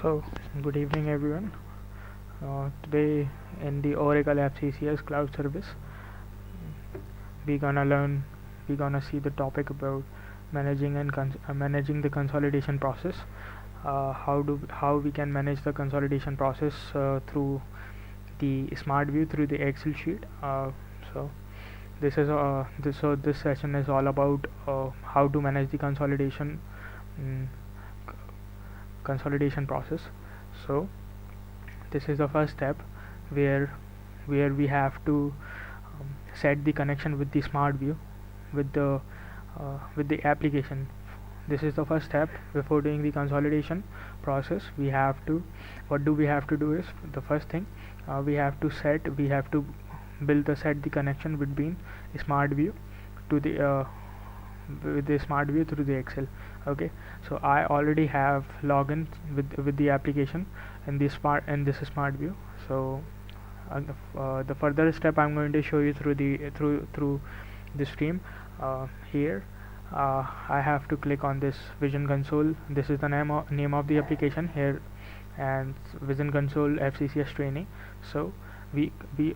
So, good evening everyone. Today in the Oracle FCCS cloud service, we're gonna see the topic about managing the consolidation process. How we can manage the consolidation process through the smart view through the Excel sheet. So this session is all about how to manage the mm, consolidation process. So this is the first step where we have to set the connection with the smart view with the application. This is the first step before doing the consolidation process. What do we have to do is the first thing, we have to build the set the connection between smart view to the with the smart view through the Excel. Okay, so I already have login with the application in this smart view. So the further step I'm going to show you through the stream. Here I have to click on this Vision Console. This is the name of the application here, and Vision Console FCCS training. So we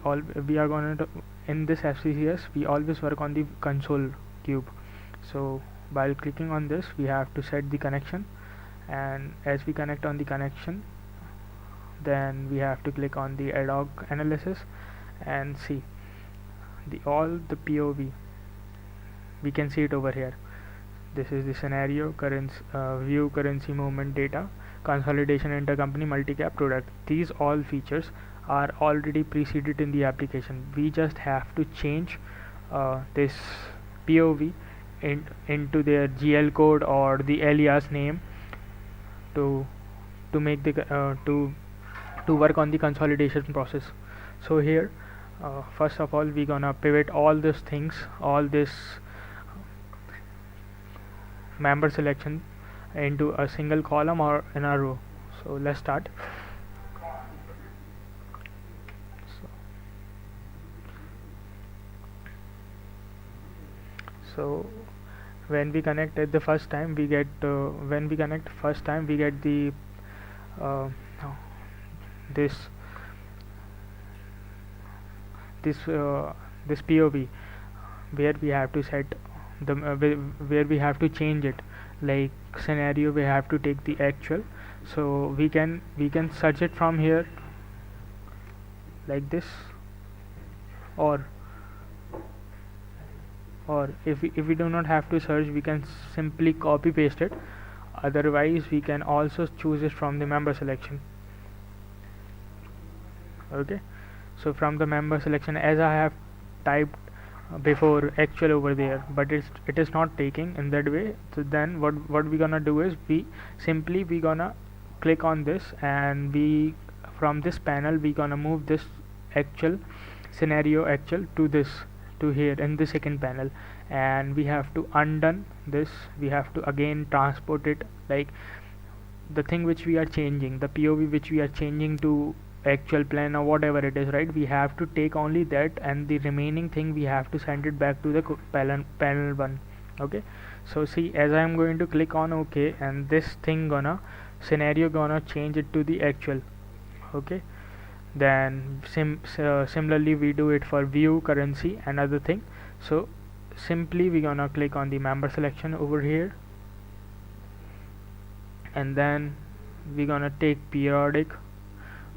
are going to, in this FCCS we always work on the console cube. So while clicking on this, we have to set the connection, and as we connect on the connection, then we have to click on the ad hoc analysis and see all the POV. We can see it over here. This is the scenario, view, currency movement data, consolidation, intercompany, multi-cap, product. These all features are already preceded in the application. We just have to change this POV into their GL code or the alias name to make the to work on the consolidation process. So here first of all, we're gonna pivot all these things, all this member selection into a single column or in a row. So let's start. So when we connect at the first time, we get the uh, this this POV where we have to set where we have to change it. Like scenario, we have to take the actual. So we can search it from here like this, or if we do not have to search, we can simply copy paste it. Otherwise we can also choose it from the member selection. Okay, so from the member selection, as I have typed before actual over there, but it is not taking in that way. So then what we gonna do is we gonna click on this, and we from this panel we gonna move this actual scenario actual to here in the second panel, and we have to undone this. We have to again transport it, like the thing which we are changing, the POV which we are changing to actual plan or whatever it is, right? We have to take only that, and the remaining thing we have to send it back to the panel 1. Okay, so see, as I am going to click on OK, and this thing scenario gonna change it to the actual. Okay, then similarly we do it for view, currency, and other thing. So simply we gonna click on the member selection over here, and then we gonna take periodic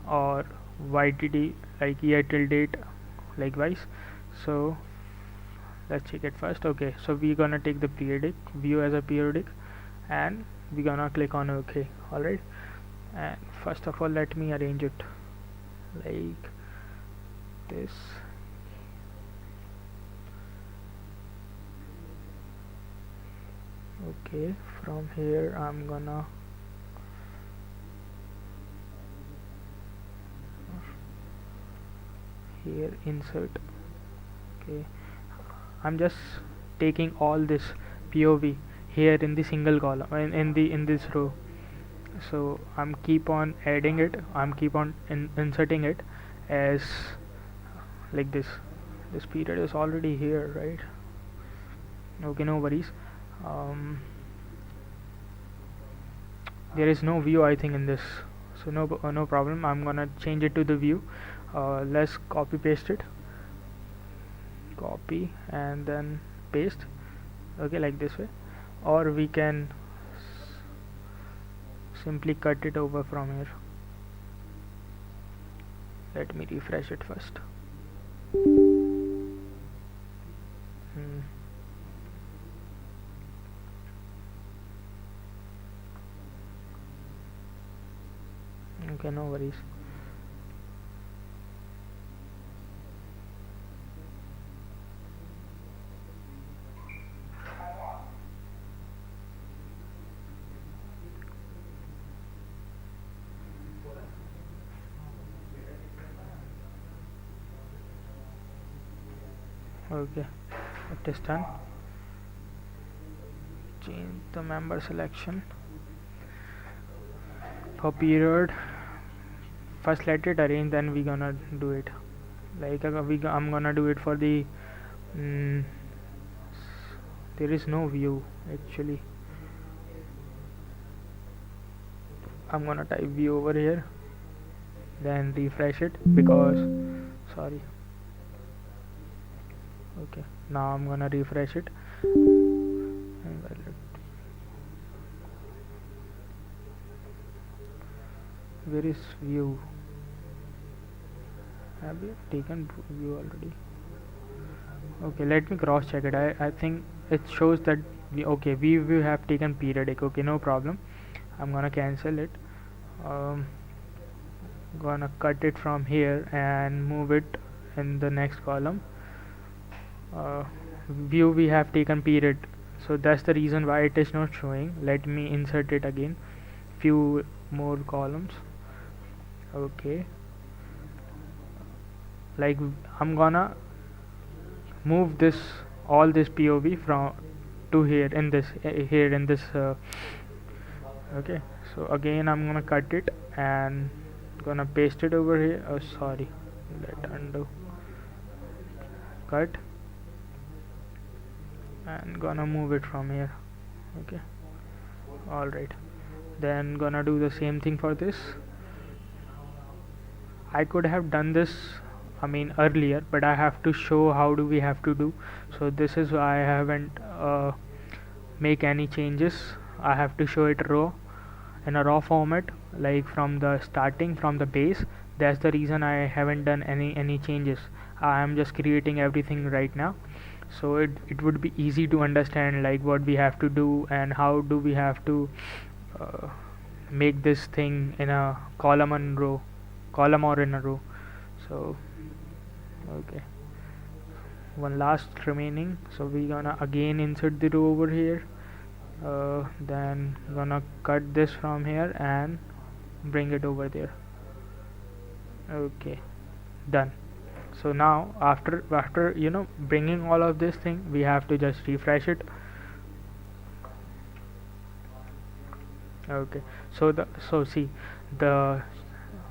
or YTD, like year till date, likewise. So let's check it first. Okay, so we're gonna take the periodic view as a periodic, and we're gonna click on OK. Alright, and first of all, let me arrange it like this. Okay, from here I'm gonna here insert. Okay, I'm just taking all this POV here in the single column, in this row. So I'm keep on adding it, I'm keep on inserting it as like this. This period is already here, right? Okay, no worries. There is no view, I think, in this so no problem. I'm gonna change it to the view. Let's copy paste it, copy and then paste, okay, like this way, or we can simply cut it over from here. Let me refresh it first. Okay, no worries. Okay, it is done. Change the member selection for period. First let it arrange, then we gonna do it. Like I'm gonna do it for the there is no view actually. I'm gonna type view over here, then refresh it because sorry. Okay, now I'm gonna refresh it. Where is view? Have you taken view already? Okay, let me cross check it. I think it shows that we have taken periodic. Okay, no problem. I'm gonna cancel it. Gonna cut it from here and move it in the next column. View we have taken period, so that's the reason why it is not showing. Let me insert it again, few more columns. Okay, like I'm gonna move this all this POV from to here in this okay, so again I'm gonna cut it and gonna paste it over here. Oh sorry, let undo, cut and gonna move it from here. Okay, alright, then gonna do the same thing for this. I could have done this earlier, but I have to show how do we have to do. So this is why I haven't make any changes. I have to show it raw in a raw format, like from the starting from the base. That's the reason I haven't done any changes. I am just creating everything right now, so it would be easy to understand like what we have to do and how do we have to make this thing in a column or in a row. So okay, one last remaining, so we gonna again insert the row over here, then gonna cut this from here and bring it over there. Okay, done. So now after bringing all of this thing, we have to just refresh it. Okay, so see, the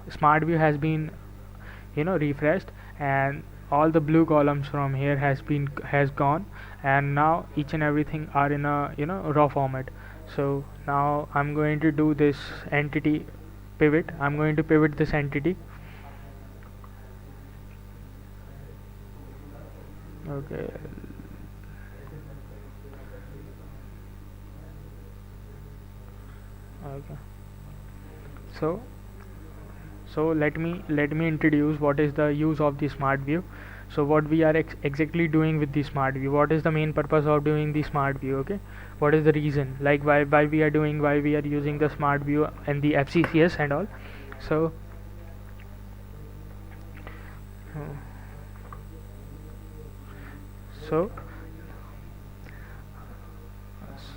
smart view has been refreshed, and all the blue columns from here has gone, and now each and everything are in a raw format. So now I'm going to do this entity pivot. I'm going to pivot this entity. Okay, okay, so let me introduce what is the use of the smart view. So what we are exactly doing with the smart view, what is the main purpose of doing the smart view. Okay, what is the reason, like why we are using the smart view and the FCCS and all. So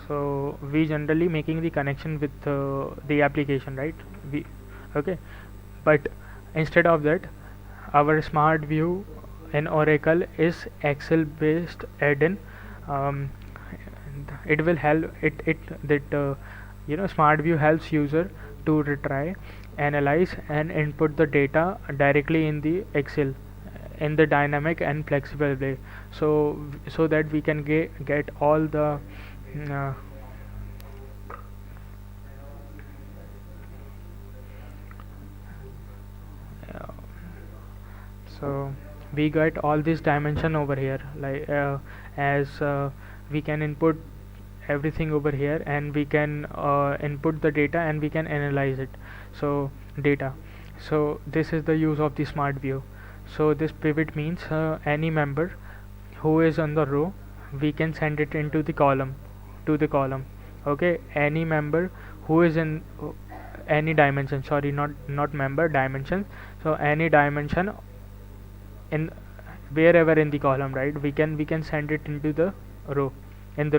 so we generally making the connection with the application, right? Okay, but instead of that, our smart view in Oracle is Excel based add-in. It will help smart view helps user to retry, analyze and input the data directly in the Excel in the dynamic and flexible way, so that we can get all the So we got all this dimension over here, like as we can input everything over here, and we can input the data and we can analyze it. So data, so this is the use of the smart view. So this pivot means any member who is on the row, we can send it into the column, to the column. Okay, any member who is in any dimension, sorry, not member, dimension. So any dimension in wherever in the column, right, we can send it into the row, in the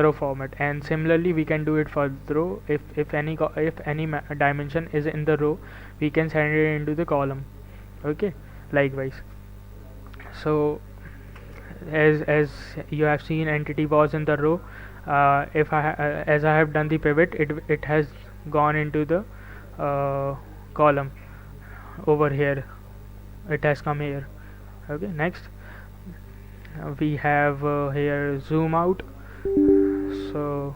row format. And similarly we can do it for the row. If any dimension is in the row, we can send it into the column. Okay, likewise. So as you have seen, entity was in the row. If as I have done the pivot, it has gone into the column over here, it has come here. Okay, next we have here zoom out. So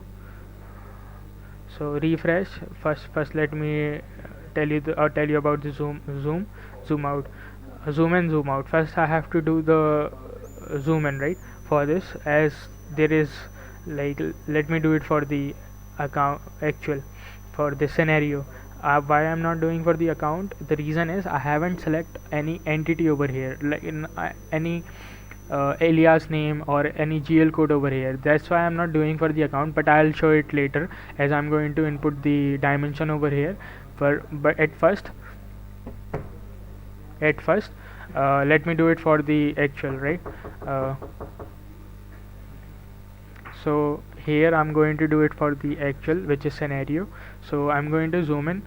refresh. First let me tell you about the zoom out, zoom in, zoom out. First I have to do the zoom in, right? For this, as there is, like, let me do it for the account actual, for this scenario. Why I'm not doing for the account? The reason is I haven't select any entity over here, like in any alias name or any GL code over here. That's why I'm not doing for the account, but I'll show it later, as I'm going to input the dimension over here. But at first let me do it for the actual, right? So here I'm going to do it for the actual, which is scenario. So I'm going to zoom in.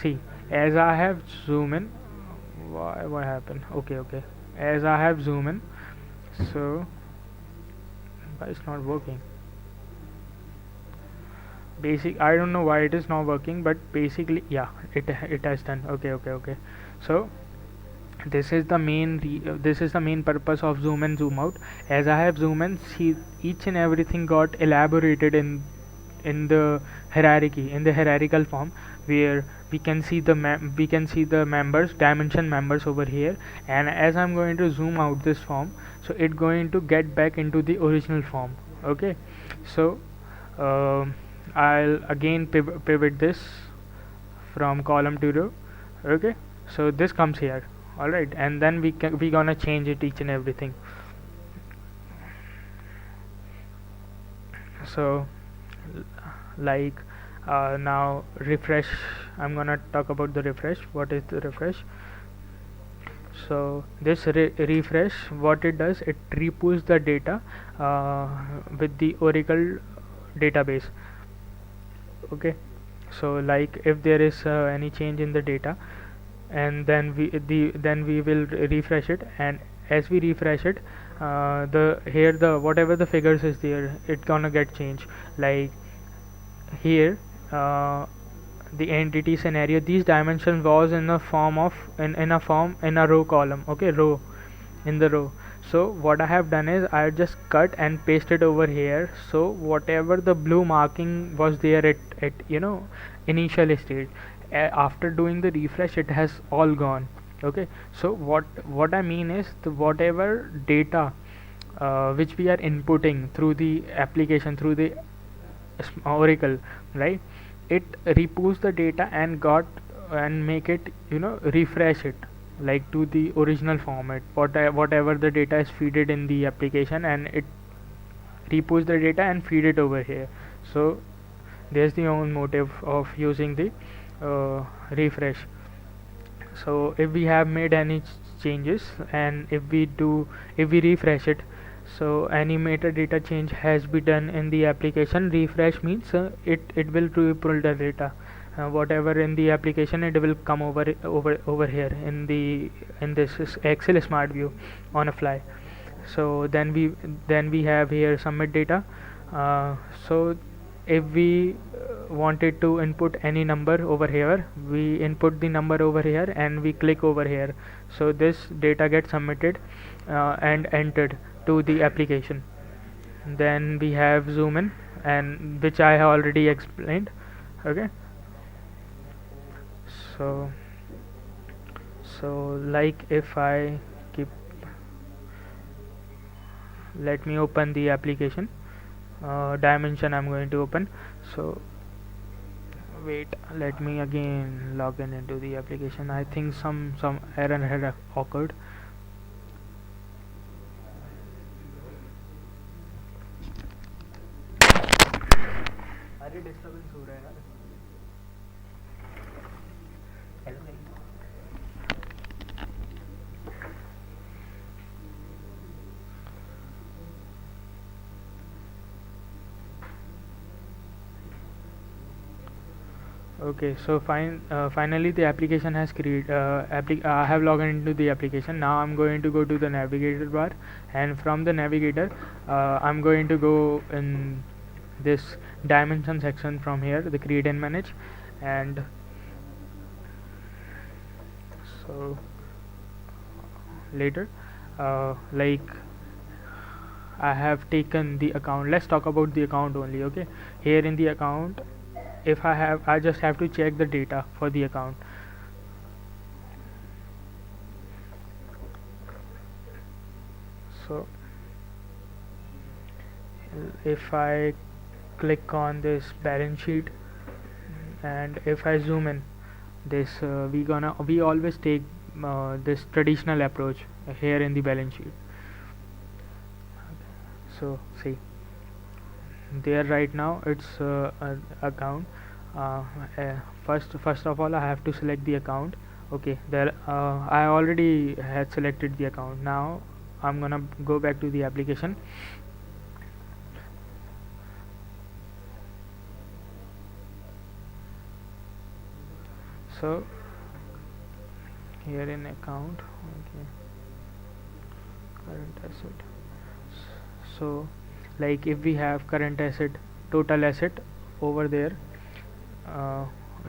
See, as I have zoom in, what happened? Okay, as I have zoom in, so it's not working. I don't know why it is not working, but basically, yeah, it has done. Okay. So this is the main purpose of zoom in, zoom out. As I have zoom in, see, each and everything got elaborated in the hierarchy, in the hierarchical form, where we can see the members, dimension members over here. And as I'm going to zoom out this form, so it's going to get back into the original form. Okay, so I'll again pivot this from column to row. Okay, so this comes here. All right, and then we gonna change it, each and everything. So like now refresh, I'm gonna talk about the refresh. What is the refresh? So this refresh, what it does, it repulls the data with the Oracle database. Okay, so like if there is any change in the data, and then we will refresh it, and as we refresh it, the whatever the figures is there, it gonna get changed. Like here, the entity scenario, these dimension was in a form of in a row column. Okay, row, in the row. So what I have done is I just cut and pasted over here. So whatever the blue marking was there at initial stage, after doing the refresh, it has all gone. Okay, so what I mean is, whatever data which we are inputting through the application, through the Oracle, right, it repulls the data and make it, refresh it, like to the original format, whatever the data is feeded in the application, and it repulls the data and feed it over here. So there's the own motive of using the refresh. So if we have made any changes, and if we refresh it, so any metadata change has been done in the application. Refresh means it will repull the data, whatever in the application, it will come over here in this Excel smart view on a fly. So then we have here submit data. So if we wanted to input any number over here, we input the number over here and we click over here. So this data gets submitted and entered to the application. Then we have zoom in, and which I have already explained. Okay, So like if I keep, let me open the application dimension I'm going to open. So wait, let me again log in into the application. I think some error had occurred. अरे disturbance हो रहा है यार. Hello. Okay, so finally the application has created. I have logged into the application. Now I'm going to go to the navigator bar, and from the navigator, I'm going to go in this dimension section from here, the create and manage, and so later, like I have taken the account. Let's talk about the account only. Okay, here in the account, if I just have to check the data for the account. So if I click on this balance sheet, and if I zoom in this, we always take this traditional approach here in the balance sheet. So see, there right now it's an account. First of all I have to select the account. Okay, there I already had selected the account. Now I'm gonna go back to the application. So here in account, okay, current asset. So like if we have current asset, total asset over there,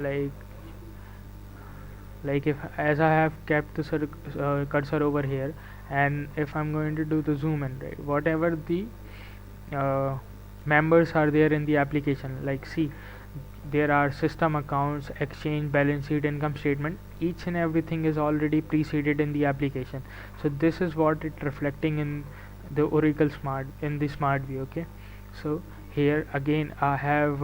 like if as I have kept the cursor over here, and if I'm going to do the zoom in, right, whatever the members are there in the application, like see, there are system accounts, exchange, balance sheet, income statement. Each and everything is already preceded in the application. So this is what it reflecting in the Oracle Smart, in the Smart View. Okay, so here again I have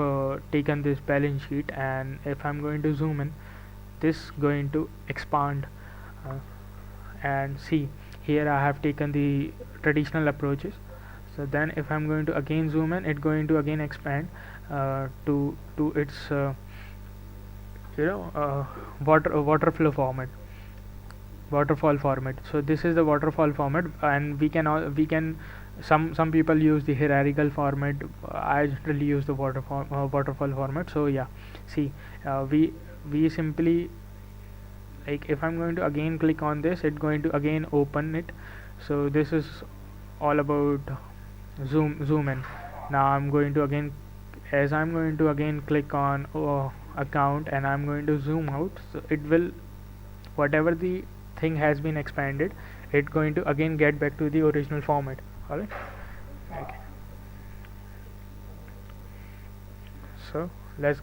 taken this balance sheet, and if I'm going to zoom in, this going to expand, and see here I have taken the traditional approaches. So then if I'm going to again zoom in, it going to again expand to its waterfall format. So this is the waterfall format, and we can some people use the hierarchical format. I generally use the waterfall format. So yeah, see, we simply, like if I'm going to again click on this, it's going to again open it. So this is all about zoom in. Now I'm going to again, as I'm going to again click on account, and I'm going to zoom out, so it will, whatever the thing has been expanded, it's going to again get back to the original format. Alright, okay. So let's,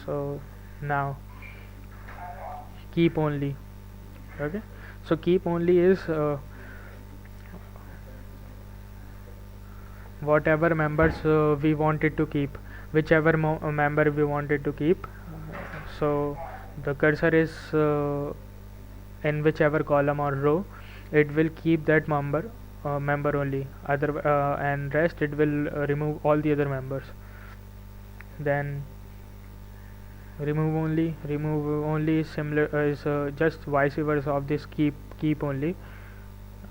so now keep only. Okay, so keep only is whatever members we wanted to keep, whichever member we wanted to keep. So the cursor is in whichever column or row, it will keep that member only. Other and rest it will remove all the other members. Then remove only is similar, is just vice versa of this keep only.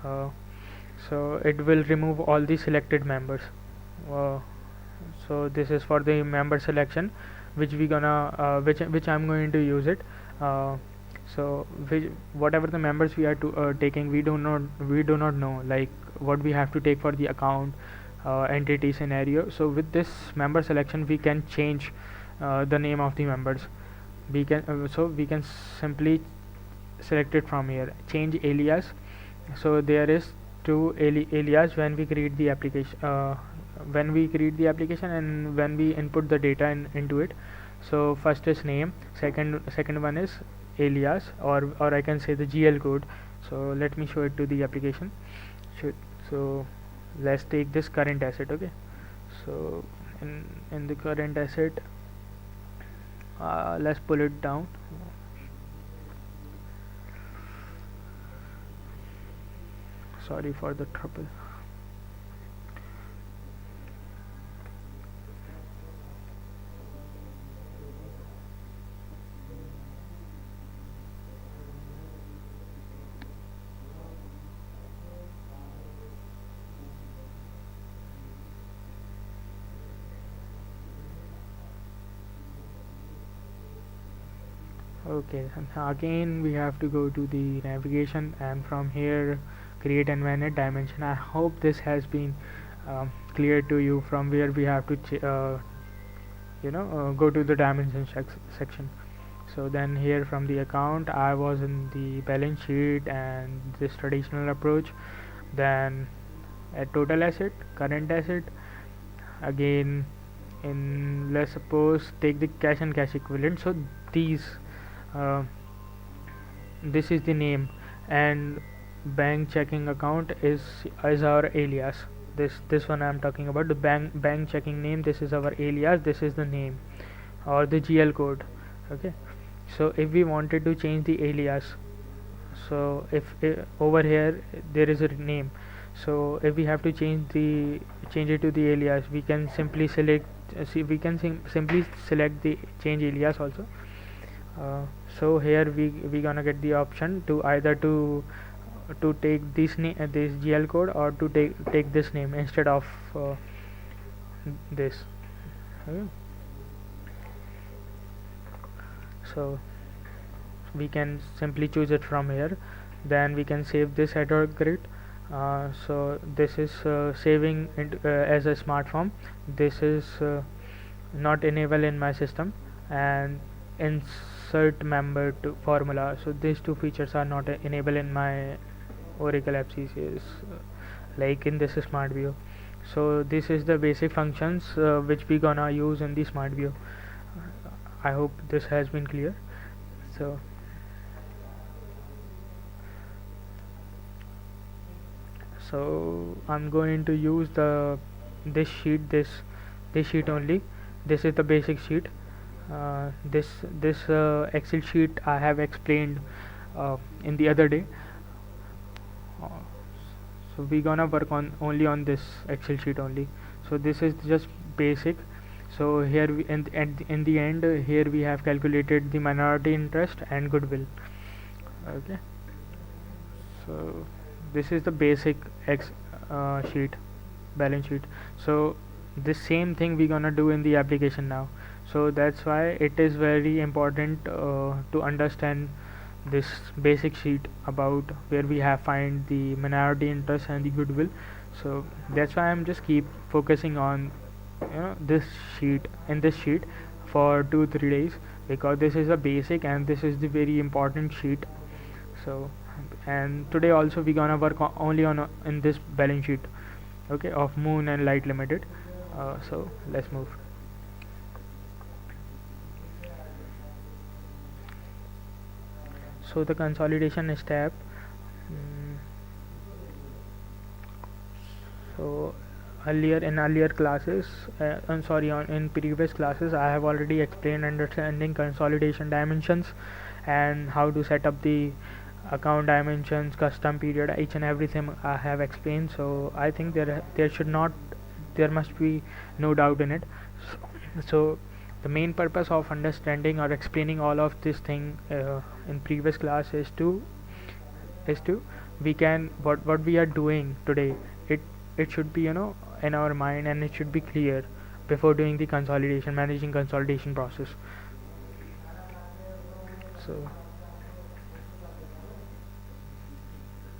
So it will remove all the selected members. So this is for the member selection, which we gonna which I'm going to use it. So whatever the members we are taking, we do not know like what we have to take for the account entity scenario. So with this member selection, we can change the name of the members. We can so we can simply select it from here, change alias. So there is two alias when we create the application, and when we input the data into it. So first is name, second one is alias, or I can say the GL code. So let me show it to the application. So let's take this current asset. Okay, so in the current asset, let's pull it down. Sorry for the trouble. Okay, and again we have to go to the navigation, and from here create and manage dimension. I hope this has been clear to you, from where we have to go to the dimension section. So then here from the account, I was in the balance sheet and this traditional approach. Then at total asset, current asset, again in, let's suppose, take the cash and cash equivalent. So these uh, this is the name, and bank checking account is our alias. This one I'm talking about, the bank checking name. This is our alias, this is the name or the GL code. Okay, so if we wanted to change the alias, so if over here there is a name, so if we have to change it to the alias, we can simply select simply select the change alias also. So here we gonna get the option to either to take this this GL code, or to take this name instead of this. Okay. So we can simply choose it from here. Then we can save this header grid. So this is saving as a smart form. This is not enabled in my system, and insert member to formula. So these two features are not enabled in my Oracle FCCS, like in this smart view. So this is the basic functions which we gonna use in the smart view. I hope this has been clear. So I'm going to use this sheet only. This is the basic sheet. This Excel sheet I have explained in the other day. Uh, so we gonna work on only on this Excel sheet only. So this is just basic. So here in the end, here we have calculated the minority interest and goodwill. Okay, so this is the basic sheet, balance sheet. So this same thing we gonna do in the application now. So that's why it is very important to understand this basic sheet, about where we have find the minority interest and the goodwill. So that's why I'm just keep focusing on this sheet, for 2-3 days, because this is a basic and this is the very important sheet. So, and today also we gonna work only on in this balance sheet, okay, of Moon and Light Limited. So let's move. So the consolidation step. So earlier classes, in previous classes, I have already explained understanding consolidation dimensions and how to set up the account dimensions, custom period, each and everything I have explained. So I think there must be no doubt in it. So the main purpose of understanding or explaining all of this thing in previous class is to we can what we are doing today, it should be in our mind, and it should be clear before doing the managing consolidation process. So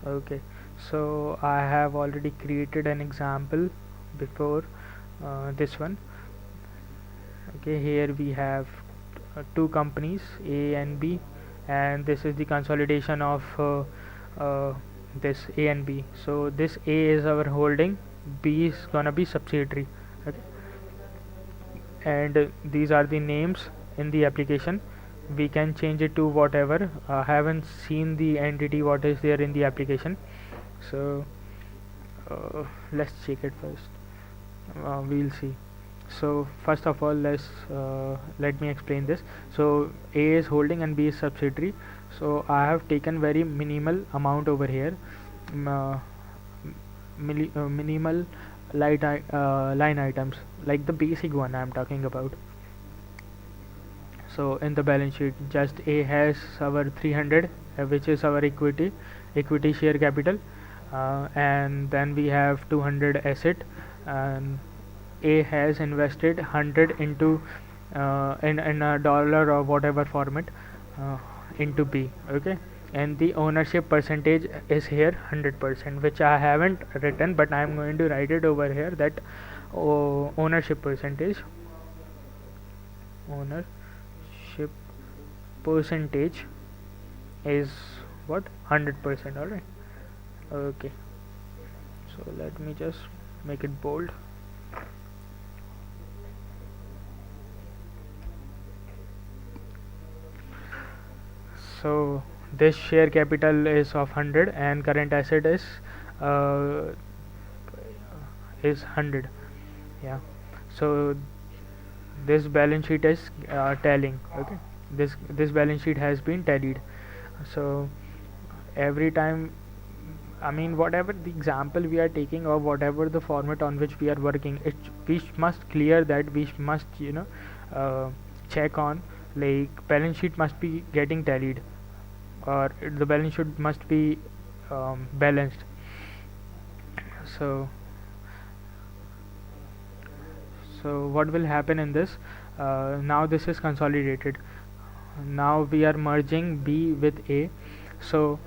okay, so I have already created an example before this one. Okay, here we have two companies, A and B, and this is the consolidation of this A and B. So this A is our holding, B is gonna be subsidiary. Okay, and these are the names, in the application, we can change it to whatever. I haven't seen the entity what is there in the application, so let's check it first. We'll see. So first of all, let me explain this. So A is holding and B is subsidiary. So I have taken very minimal amount over here, minimal line items, like the basic one I am talking about. So in the balance sheet, just A has our 300, which is our equity share capital, and then we have 200 asset, and A has invested 100 into in a dollar or whatever format into B. Okay, and the ownership percentage is here 100%, which I haven't written, but I am going to write it over here, that ownership percentage is what, 100%. Alright, okay, so let me just make it bold. So this share capital is of 100 and current asset is 100. Yeah, so this balance sheet is tallying. Okay, this balance sheet has been tallied. So every time, I mean, whatever the example we are taking or whatever the format on which we are working, we must clear that we must check on, like, balance sheet must be getting tallied, or the balance sheet must be balanced. So what will happen in this, now this is consolidated, now we are merging B with A, so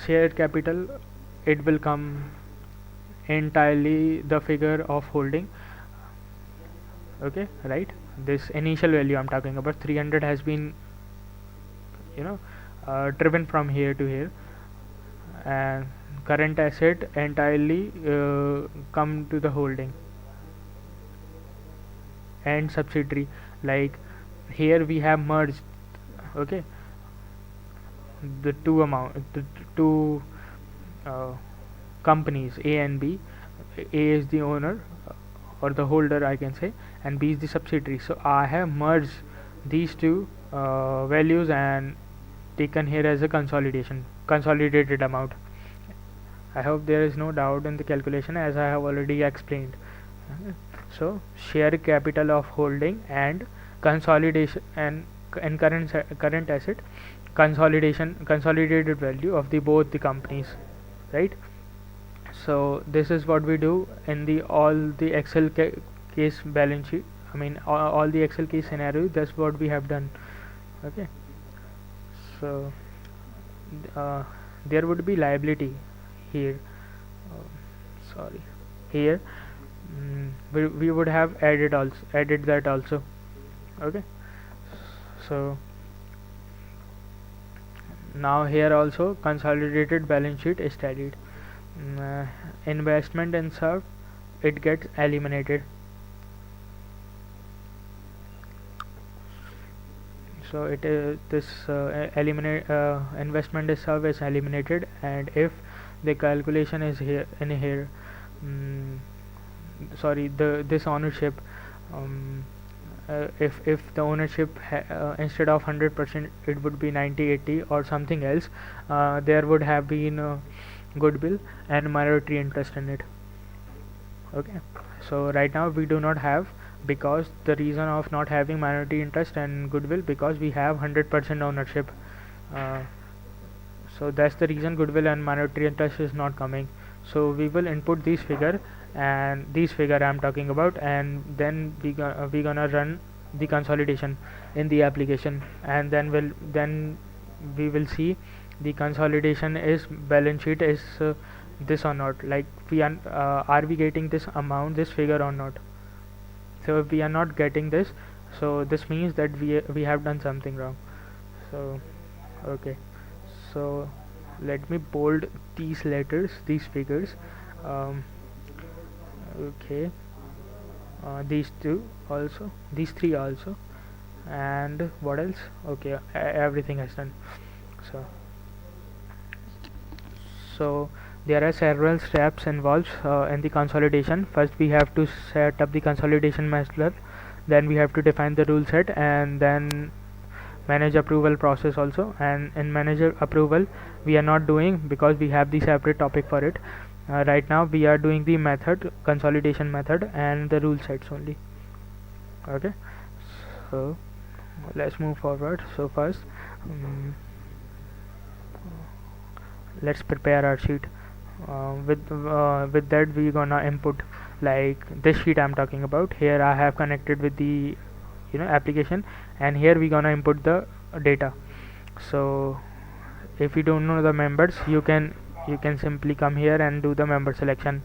share capital, it will come entirely the figure of holding. Okay, right, this initial value I'm talking about 300 has been driven from here to here, and current asset entirely come to the holding, and subsidiary, like here we have merged, okay, the two companies, A and B. A is the owner or the holder, I can say, and B is the subsidiary. So I have merged these two values and taken here as a consolidated amount. I hope there is no doubt in the calculation, as I have already explained. So share capital of holding and consolidation and current asset, consolidated value of the both the companies, right? So this is what we do in the all the Excel case balance sheet, I mean all the Excel case scenario. That's what we have done. Okay, so there would be liability here, sorry, here we would have added that also. Okay, so now here also consolidated balance sheet is tallied. Investment in sub, it gets eliminated. So it is this investment in sub is eliminated, and if the calculation is here in here, sorry, this ownership, if the ownership instead of 100% it would be 90-80 or something else, there would have been goodwill and minority interest in it. Okay, so right now we do not have, because the reason of not having minority interest and goodwill, because we have 100% ownership, so that's the reason goodwill and minority interest is not coming. So we will input these figure, and these figure I'm talking about, and then we gonna run the consolidation in the application, and then we will see the consolidation is balance sheet is this or not, like we are we getting this amount, this figure or not. So if we are not getting this, so this means that we have done something wrong. So okay, so let me bold these letters, these figures. Okay, these two also, these three also, and what else? Okay, everything has done. So there are several steps involved in the consolidation. First we have to set up the consolidation master, then we have to define the rule set, and then manage approval process also. And in manager approval we are not doing because we have the separate topic for it. Right now we are doing the method, consolidation method, and the rule sets only. Okay, so let's move forward. So first let's prepare our sheet. With that we gonna input, like this sheet I'm talking about. Here I have connected with the application, and here we gonna input the data. So if you don't know the members, you can simply come here and do the member selection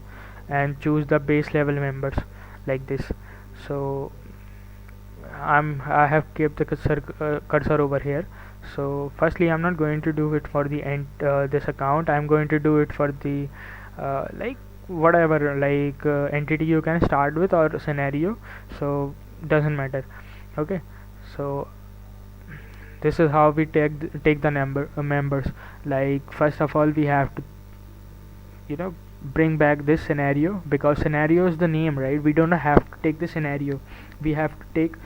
and choose the base level members like this. So I have kept the cursor over here. So firstly I'm not going to do it for the this account. I'm going to do it for the like whatever, like entity you can start with or scenario, so doesn't matter. Okay, so this is how we take the members. Like first of all we have to bring back this scenario, because scenario is the name, right? We don't have to take the scenario, we have to take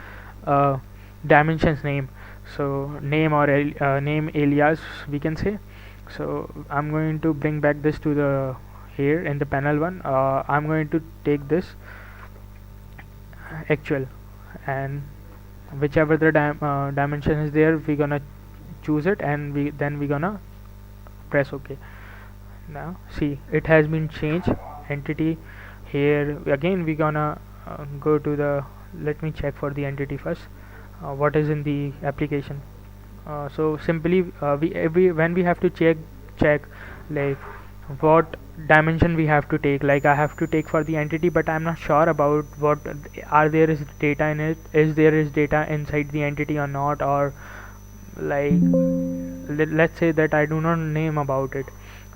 dimensions name. So name or name alias we can say. So I'm going to bring back this to the here in the panel one. I'm going to take this actual, and whichever the dimension is there, we gonna choose it, and we gonna press OK. Now see, it has been changed. Entity here again, we gonna go to the, let me check for the entity first, what is in the application. So simply when we have to check like what dimension we have to take. Like I have to take for the entity, but I'm not sure about what there is data in it, is there is data inside the entity or not, or like let's say that I do not name about it,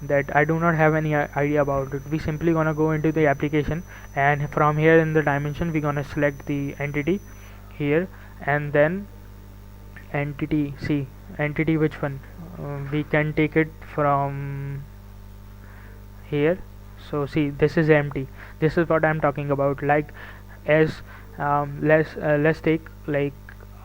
that I do not have any idea about it. We simply gonna go into the application, and from here in the dimension we gonna select the entity here, and then entity, see entity which one, we can take it from here. So see, this is empty. This is what I'm talking about. Like as let's take, like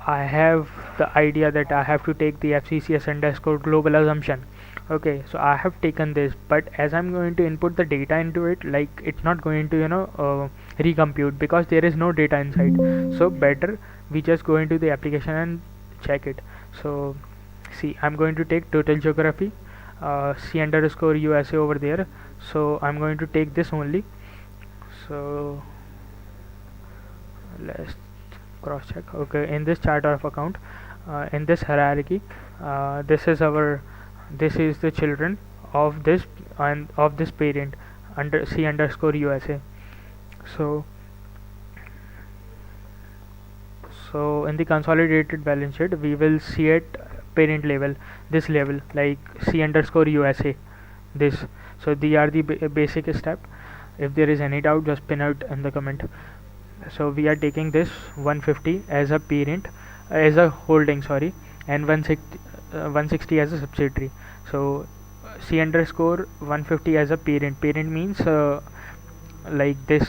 I have the idea that I have to take the FCCS underscore global assumption. Okay, so I have taken this, but as I'm going to input the data into it, like it's not going to recompute because there is no data inside. So better we just go into the application and check it. So see, I'm going to take total geography, C underscore USA over there. So I'm going to take this only. So let's cross check. Okay, in this chart of account, in this hierarchy, this is the children of this and of this parent under C underscore USA. So in the consolidated balance sheet we will see at parent level, this level, like C underscore USA, this. So these are the basic step. If there is any doubt, just pin out in the comment. So we are taking this 150 as a parent, as a holding, sorry, and 160 as a subsidiary. So C underscore 150 as a parent. Parent means like this.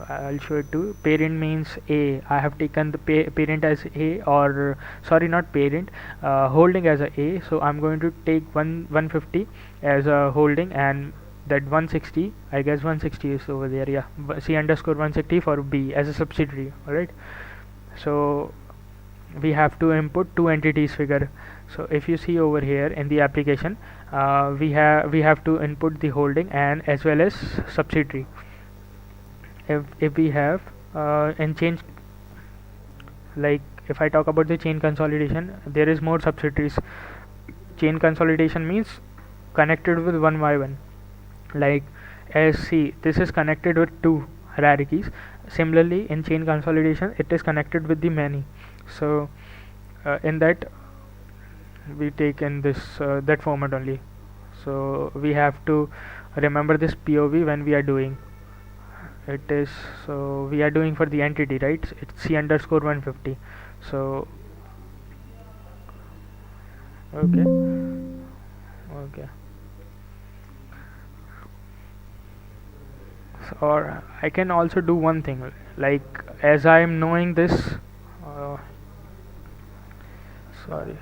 I'll show it to. Parent means A. I have taken the parent as A, or sorry, not parent, holding as a A. So I'm going to take 150 as a holding, and that 160, I guess 160 is over there, yeah, C underscore 160 for B as a subsidiary. Alright, so we have to input two entities figure. So if you see over here in the application, we have to input the holding and as well as subsidiary. If we have in change, like if I talk about the chain consolidation, there is more subsidiaries. Chain consolidation means connected with one by one, like as see, this is connected with two hierarchies. Similarly in chain consolidation it is connected with the many. So in that we take in this that format only. So we have to remember this POV when we are doing it. Is so we are doing for the entity, right? It's C underscore 150. So okay, or I can also do one thing, like as I am knowing this, uh, sorry,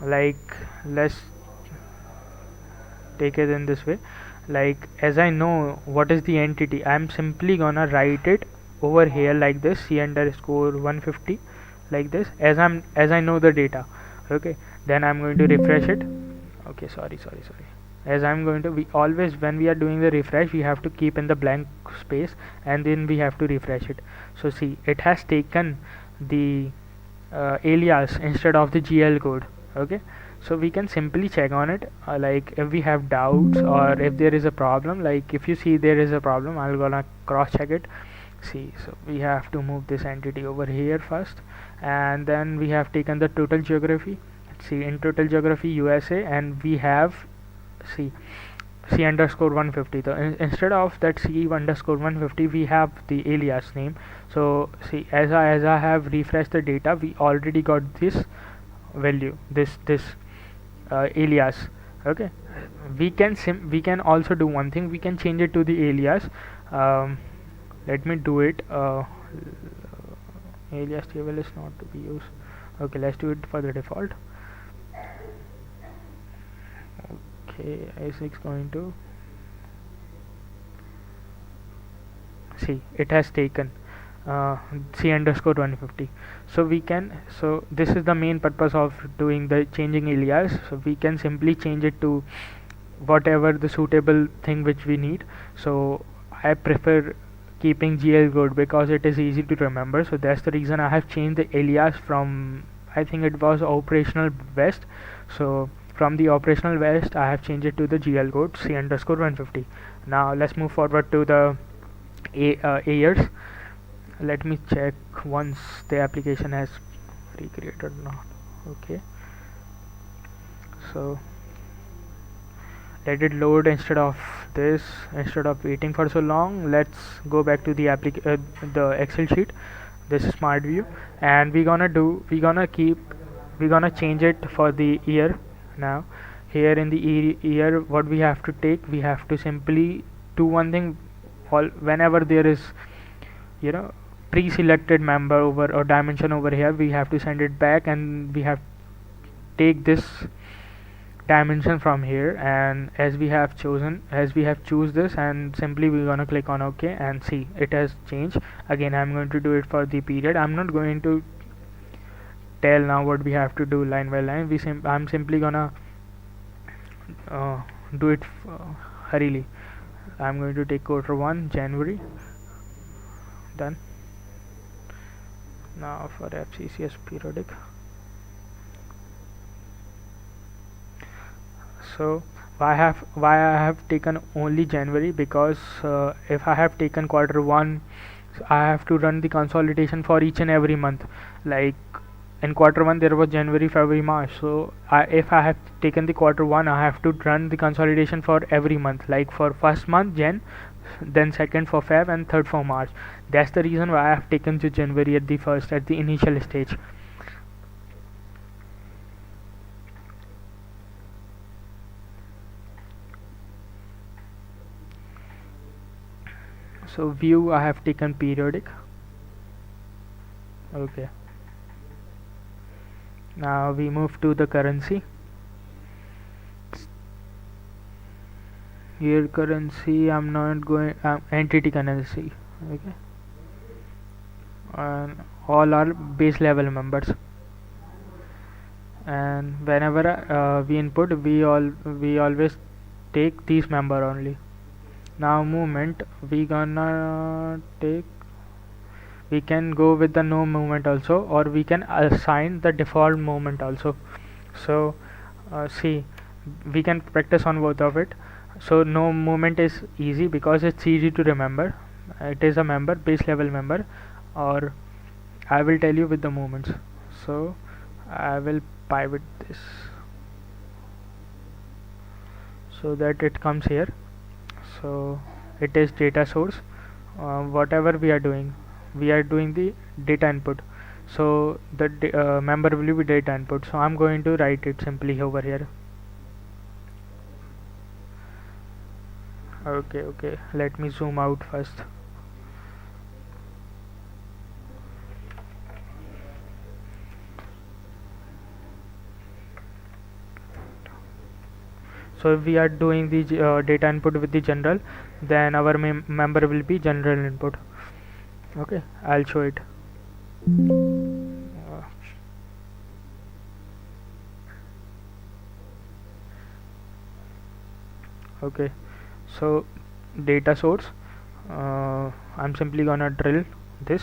like let's take it in this way. Like as I know what is the entity, I'm simply gonna write it over here like this, c underscore 150, like this, as I know the data. Okay, then I'm going to refresh it. Okay, sorry, as I'm going to, we always, when we are doing the refresh, we have to keep in the blank space and then we have to refresh it. So see, it has taken the alias instead of the GL code. Okay, so we can simply check on it, like if we have doubts or if there is a problem. Like if you see there is a problem, I'm gonna cross check it. See, so we have to move this entity over here first, and then we have taken the total geography. See, in total geography USA, and we have, see, c underscore 150. So instead of that c underscore 150, we have the alias name. So see, as I have refreshed the data, we already got this value, this alias. Okay, we can also do one thing, we can change it to the alias. Let me do it. Alias table is not to be used. Okay, let's do it for the default. Okay, is going to, see, it has taken c underscore 150. So we can, so this is the main purpose of doing the changing alias. So we can simply change it to whatever the suitable thing which we need. So I prefer keeping GL code because it is easy to remember. So that's the reason I have changed the alias from, I think it was operational west. So from the operational west I have changed it to the GL code c underscore 150. Now let's move forward to the years. Let me check once the application has recreated or not. Okay, so let it load. Instead of this, instead of waiting for so long, let's go back to the the Excel sheet, this smart view, and we're gonna change it for the year. Now here in the year, what we have to take, we have to simply do one thing. Whenever there is, you know, pre-selected member over or dimension over here, we have to send it back, and we have take this dimension from here, and as we have choose this, and simply we're gonna click on OK, and see, it has changed. Again, I'm going to do it for the period. I'm not going to tell now what we have to do line by line. I'm simply gonna do it hurriedly. I'm going to take Q1 January, done. Now for FCCS periodic. So why I have taken only January? Because if I have taken Q1, so I have to run the consolidation for each and every month. Like in Q1 there was January, February, March. So if I have taken the Q1, I have to run the consolidation for every month. Like for first month Jan, then second for Feb, and third for March. That's the reason why I have taken to January at the initial stage. So view, I have taken periodic. Okay, now we move to the currency. Here currency, I'm not going, entity currency. Okay, and all are base level members, and whenever we input, we always take these member only. Now movement, we gonna take, we can go with the no movement also, or we can assign the default movement also. So see, we can practice on both of it. So no movement is easy because it's easy to remember. It is a member, base level member, or I will tell you with the movements. So I will pivot this so that it comes here. So it is data source. Whatever we are doing the data input, so the member will be data input. So I'm going to write it simply over here. Okay, let me zoom out first. So if we are doing the data input with the general, then our member will be general input. Okay, I'll show it. Uh, okay, so data source, I'm simply gonna drill this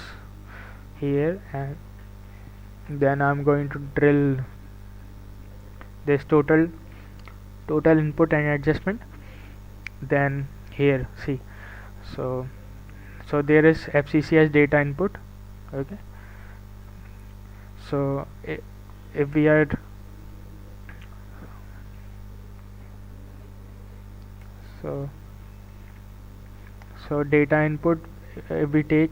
here, and then I'm going to drill this total input and adjustment. Then here, see, so there is FCCS data input. Okay, so if we are so data input, if we take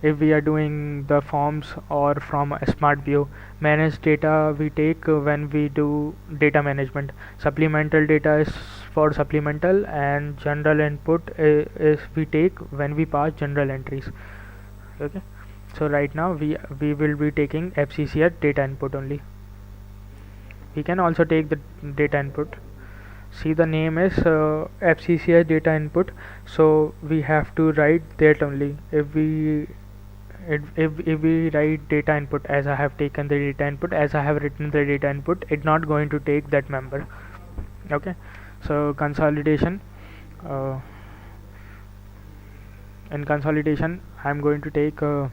if we are doing the forms or from a smart view, managed data we take when we do data management. Supplemental data is for supplemental, and general input is we take when we pass general entries. Okay, so right now we will be taking FCCS data input only. We can also take the data input. See, the name is FCCS data input, so we have to write that only. If we write data input as I have taken the data input, as I have written the data input, it's not going to take that member. Okay, so consolidation, in consolidation I'm going to take okay,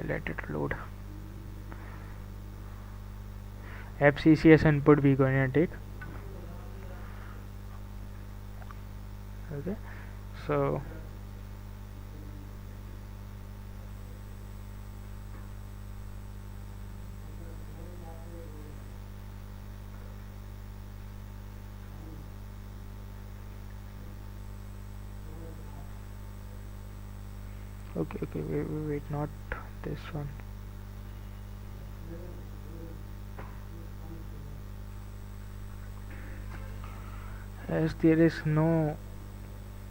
let it load. FCCS input we going to take. Okay, so okay, wait, not this one. As there is no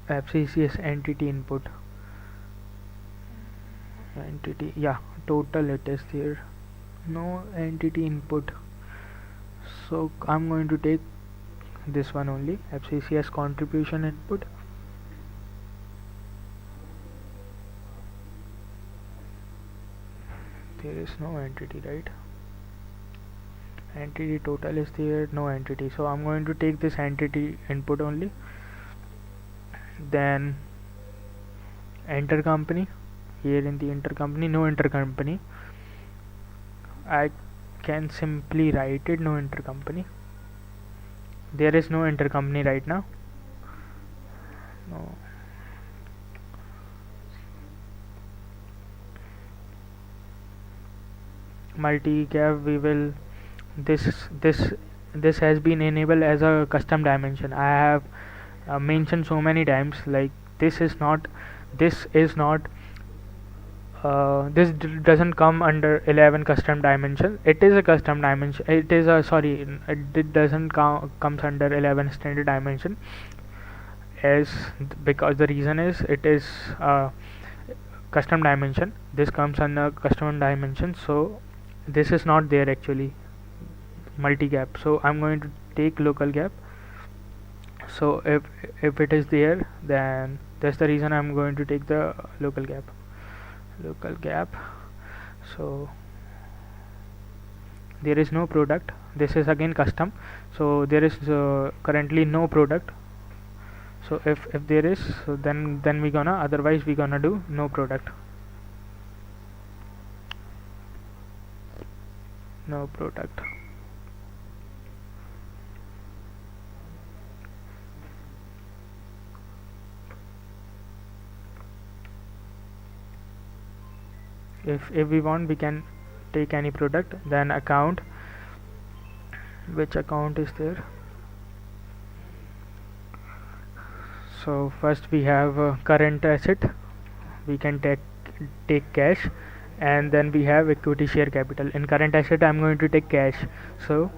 FCCS entity input, total, it is there, no entity input. So I'm going to take this one only, FCCS contribution input. There is no entity, right? Entity total is there, no entity, so I'm going to take this entity input only. Then intercompany, here in the intercompany, no intercompany, I can simply write it no intercompany. There is no intercompany right now. No. Multi-gap, we will this has been enabled as a custom dimension. I have mentioned so many times, like this is not this doesn't come under 11 custom dimension. It is a custom dimension, it is a it doesn't comes under 11 standard dimension, as because the reason is it is custom dimension. This comes under custom dimension, so this is not there actually, multi-gap. So I'm going to take local gap. So if it is there, then that's the reason I'm going to take the local gap. So there is no product, this is again custom, so there is currently no product. So if there is, so then we gonna, otherwise we gonna do no product. If we want, we can take any product. Then account, which account is there? So first we have current asset, we can take cash, and then we have equity share capital. In current asset I'm going to take cash, so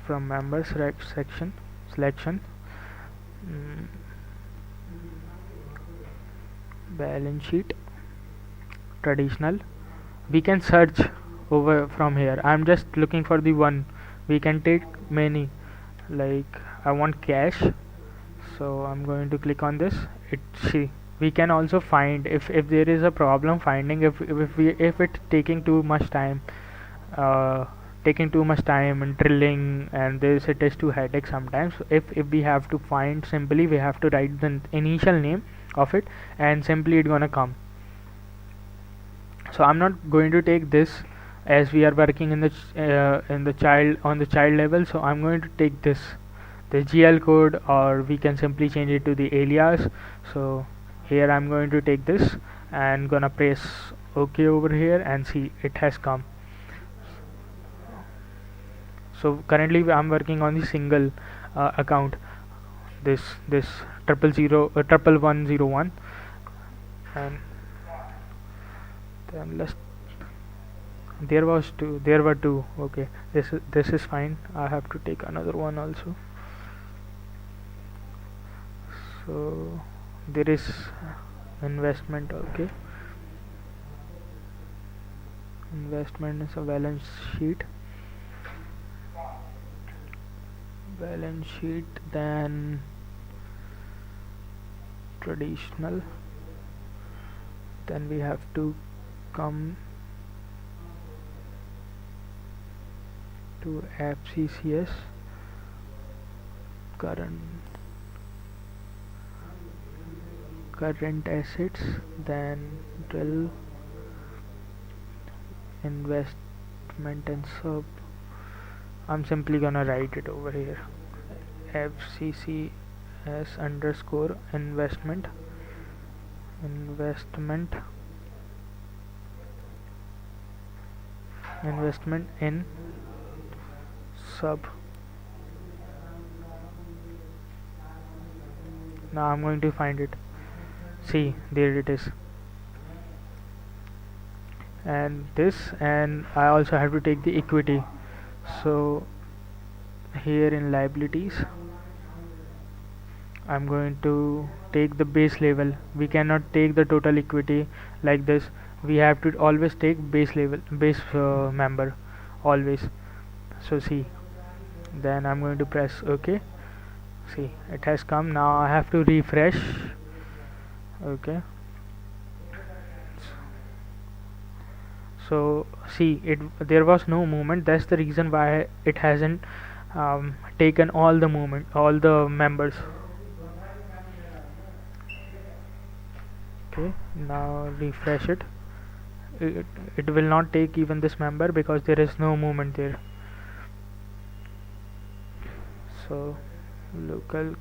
from members section selection, balance sheet, traditional. We can search over from here. I'm just looking for the one. We can take many, like I want cash, so I'm going to click on this. See, we can also find if there is a problem finding, if it's taking too much time, and drilling, and this it is too headache sometimes. If we have to find, simply we have to write the initial name of it, and simply it gonna come. So I'm not going to take this, as we are working in the child level. So I'm going to take this GL code, or we can simply change it to the alias. So here I'm going to take this and gonna press OK over here, and see, it has come. So currently I'm working on the single account, this 11101, and then there were two. Okay, this is fine. I have to take another one also. So there is investment. Okay, investment is a balance sheet, then traditional, then we have to come to FCCS, current assets, then drill, investment and sub. I'm simply gonna write it over here, FCCS underscore investment in sub. Now I'm going to find it. See, there it is. And this, and I also have to take the equity. So here in liabilities I'm going to take the base level. We cannot take the total equity like this. We have to always take base member always. So see, then I'm going to press OK. See, it has come. Now I have to refresh. Okay, so see, there was no movement. That's the reason why it hasn't taken all the members. Okay, now refresh it. It will not take even this member because there is no movement there. So local